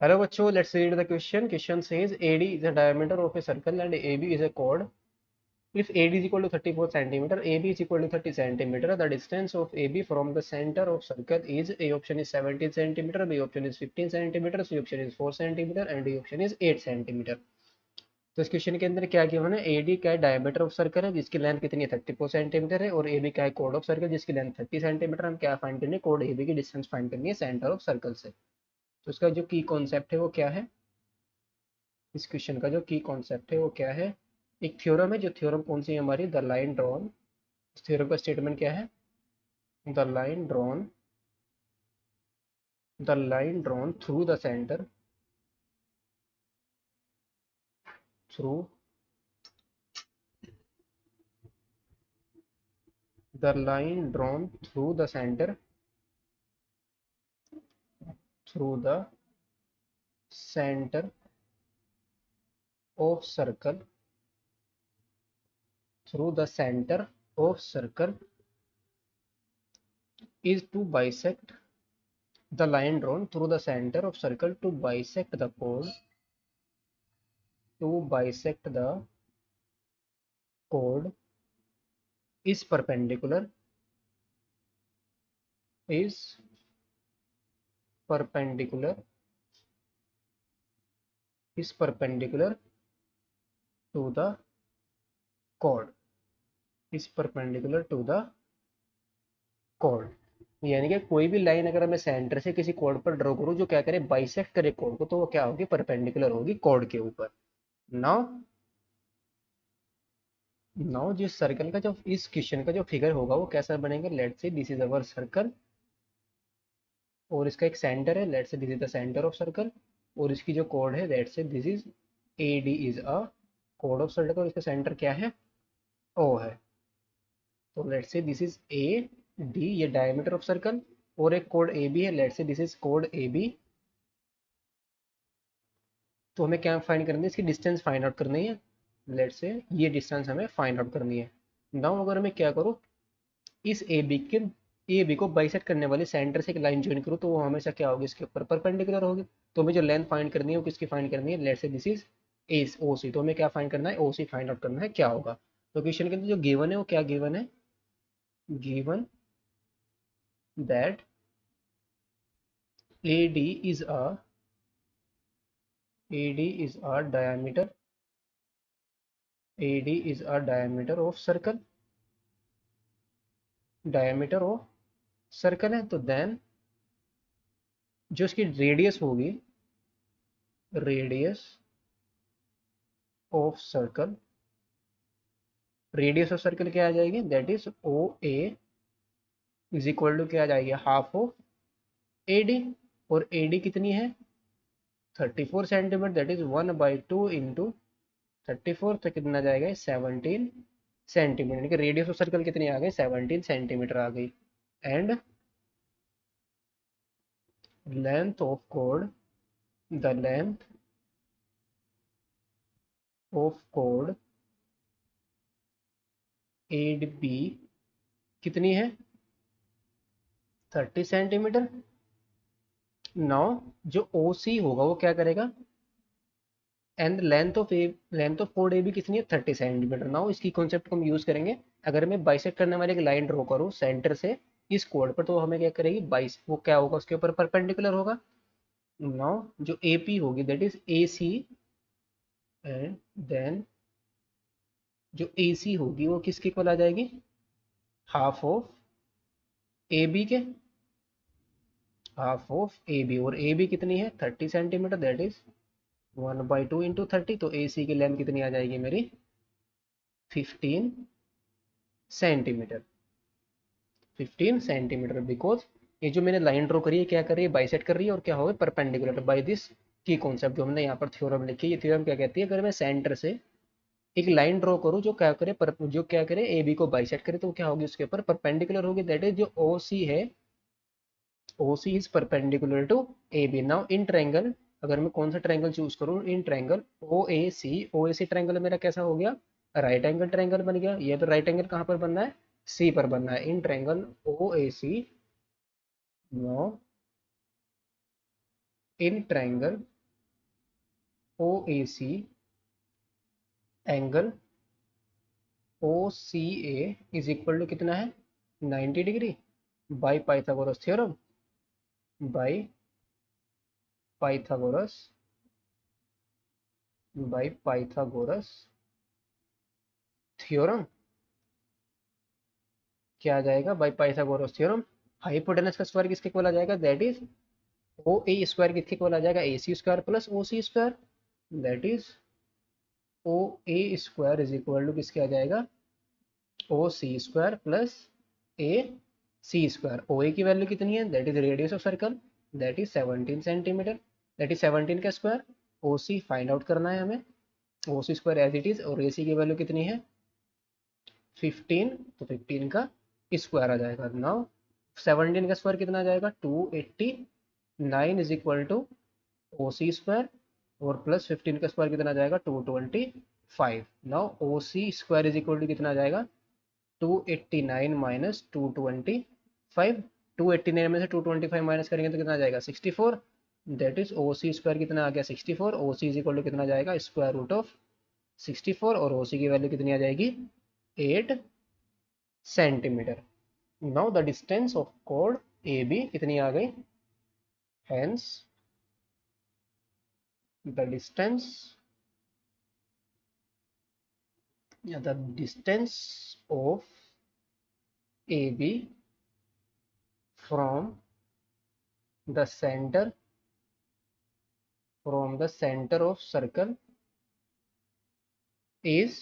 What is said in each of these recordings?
Hello bachcho, let's read the question. Question says AD is a diameter of a circle and AB is a chord. If AD is equal to 34 centimeter, AB is equal to 30 centimeter, the distance of AB from the center of circle is A option is 17 centimeter, B option is 15 centimeter, C option is 4 centimeter and D option is 8 centimeter. तो इस question के अंदर क्या given है, AD क्या है, diameter of circle है जिसकी लेंथ कितनी है 34 सेंटीमीटर है, और एबी क्या है, कोड ऑफ सर्कल जिसकी लेंथ 30 सेंटीमीटर। हम क्या फाइंड करनी है, कोड एबी की डिस्टेंस फाइंड करनी है सेंटर ऑफ सर्कल से। तो इसका जो की कॉन्सेप्ट है वो क्या है, इस क्वेश्चन का जो की कॉन्सेप्ट है वो क्या है, एक थ्योरम है। जो थ्योरम कौन सी है हमारी, द लाइन ड्रॉन। इस थ्योरम का स्टेटमेंट क्या है, the line drawn, the line drawn through the centre, through the line drawn through the centre, through the centre of circle, through the center of circle is to bisect the line drawn through the center of circle to bisect the chord, to bisect the chord is perpendicular, is perpendicular, is perpendicular to the chord, is perpendicular to the chord। यानी कि कोई भी line अगर मैं centre से किसी code पर draw करूं जो क्या करे, बाइसेक्ट करे कोड को, तो वो क्या होगी, परपेंडिकुलर होगी कोड के ऊपर। नाउ नाउ जिस सर्कल का जो इस क्वेश्चन का जो फिगर होगा वो कैसा बनेगा, late say this is our circle और इसका एक सेंटर है, let say this is the centre of circle, और इसकी जो कोड है let say this is A D is a code of circle, और इसका सेंटर क्या है, ओ है। तो let say this is A D, ये डायमीटर ऑफ सर्कल, और एक कोड ए बी है, लेट से दिस इज कोड ए बी। तो हमें क्या फाइंड करनी है, इसकी डिस्टेंस फाइंड आउट करनी है। लेट से ये डिस्टेंस हमें फाइंड आउट करनी है। नाउ अगर मैं क्या करूँ, इस ए बी को बाइसेक्ट करने वाले सेंटर से एक लाइन ज्वाइन करूँ तो वो हमेशा क्या होगी, इसके ऊपर परपेंडिकुलर होगी। तो हमें जो लेंथ फाइंड करनी है वो किसकी फाइंड करनी है, लेट से दिस इज ए ओ सी। तो हमें क्या फाइंड करना है, ओ सी फाइंड आउट करना है, क्या होगा। तो क्वेश्चन के अंदर जो गिवन है वो क्या गिवन है, given that A D is a, A D is a diameter, A D is a diameter of circle, diameter of circle है। तो देन जो इसकी रेडियस होगी, radius of circle, radius of circle क्या आ जाएगी, that is O A is equal to क्या आ जाएगी, हाफ ऑफ ए डी। और ए डी कितनी है 34 सेंटीमीटर, दैट इज 1/2 इंटू 34, तो कितना आ जाएगा 17 सेंटीमीटर। रेडियस ऑफ सर्कल कितनी आ गई, 17 सेंटीमीटर आ गई। एंड लेंथ ऑफ कोड, द लेंथ ऑफ कोड एड बी कितनी है 30 सेंटीमीटर। नाउ जो ओ सी होगा वो क्या करेगा, एंड लेंथ ऑफ कोड ए भी कितनी है 30 सेंटीमीटर। नाउ इसकी कॉन्सेप्ट को हम यूज करेंगे। अगर मैं बाइसेक्ट करने वाले एक लाइन ड्रॉ करूँ सेंटर से इस कोड पर, तो हमें क्या करेगी, बाइस वो क्या होगा, उसके ऊपर परपेंडिकुलर होगा। नाउ जो ए पी होगी that is A C, and then जो ए सी होगी वो किसके इक्वल आ जाएगी, हाफ ऑफ ए बी के, हाफ ऑफ ए बी। और ए बी कितनी है 30 सेंटीमीटर, दैट इज 1/2 इंटू 30। तो ए सी की लेंथ कितनी आ जाएगी मेरी 15 सेंटीमीटर, 15 सेंटीमीटर। बिकॉज ये जो मैंने लाइन ड्रॉ करी है क्या कर रही है, बाइसेक्ट कर रही है, और क्या होगा परपेंडिकुलर बाय दिस की कॉन्सेप्ट जो हमने यहाँ पर थ्योरम लिखी है। ये थ्योरम क्या कहती है, अगर मैं सेंटर से एक लाइन ड्रॉ करूँ जो क्या करे जो क्या करे ए बी को बाइसेक्ट करे, तो क्या होगी उसके ऊपर परपेंडिकुलर होगी। दैट इज जो ओ सी है, O C is perpendicular to A B. Now in triangle, अगर मैं कौन सा ट्रायंगल चूज करूँ, इन triangle O A C, O A C triangle मेरा कैसा हो गया, राइट एंगल ट्रायंगल बन गया। ये तो राइट एंगल कहाँ पर बनना है, सी पर बनना है। In triangle O A C, no in triangle O A C angle O C A is equal to कितना है 90 degree by Pythagoras theorem, by Pythagoras by Pythagoras theorem. क्या आ जाएगा बाई पाइथागोरस थ्योरम? हाइपोटेनस का square किसके equal आ जाएगा, that is O A square किसके इक्वल आ जाएगा, A C square plus O C square, that is O A square is equal to किसके आ जाएगा, ओ सी स्क्वायर प्लस ए सी स्क्वायर। ओ ए की वैल्यू कितनी है, that is radius of circle, that is 17 centimetre, that is 17 का square. ओ सी find out करना है हमें, ओ C square as it is, और ए सी की वैल्यू कितनी है 15, तो 15 का स्क्वायर आ जाएगा। नाउ 17 का स्क्वायर कितना आ जाएगा 289 is equal to O C square, और प्लस 15 का स्क्वायर कितना आ जाएगा 225। Now O C square is equal to कितना आ जाएगा 289 माइनस 225, 289 में से 225 माइनस करेंगे तो कितना आ जाएगा 64, that is O C square कितना आ गया 64। O C is equal to कितना जाएगा स्क्वायर रूट ऑफ 64, और ओ सी की वैल्यू कितनी आ जाएगी 8 centimetre. Now the distance of कोड ए बी कितनी आ गई, hence the distance the distance of AB from the center of circle is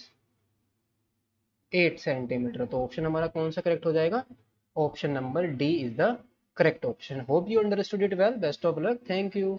8 centimetre. तो ऑप्शन हमारा कौन सा करेक्ट हो जाएगा, option number D is the correct option. Hope you understood it well, best of luck, thank you.